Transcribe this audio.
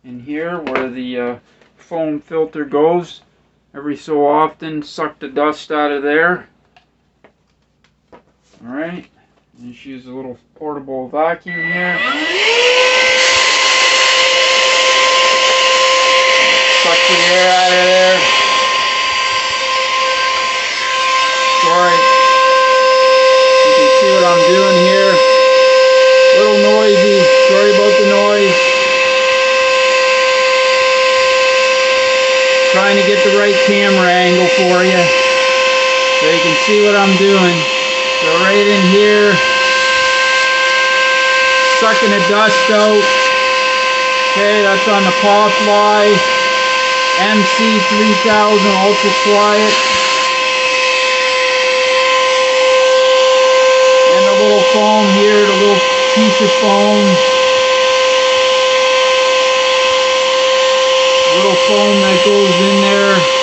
in here where the foam filter goes. Every so often, suck the dust out of there. Alright, just use a little portable vacuum here. Suck the air out of there. Sorry, you can see what I'm doing here. A little noisy, sorry about the noise. Trying to get the right camera angle for you so you can see what I'm doing. So right in here, sucking the dust out. Okay, that's on the Pawfly MC3000 Ultra Quiet. And the little foam here, the little piece of foam. Little foam that goes in there.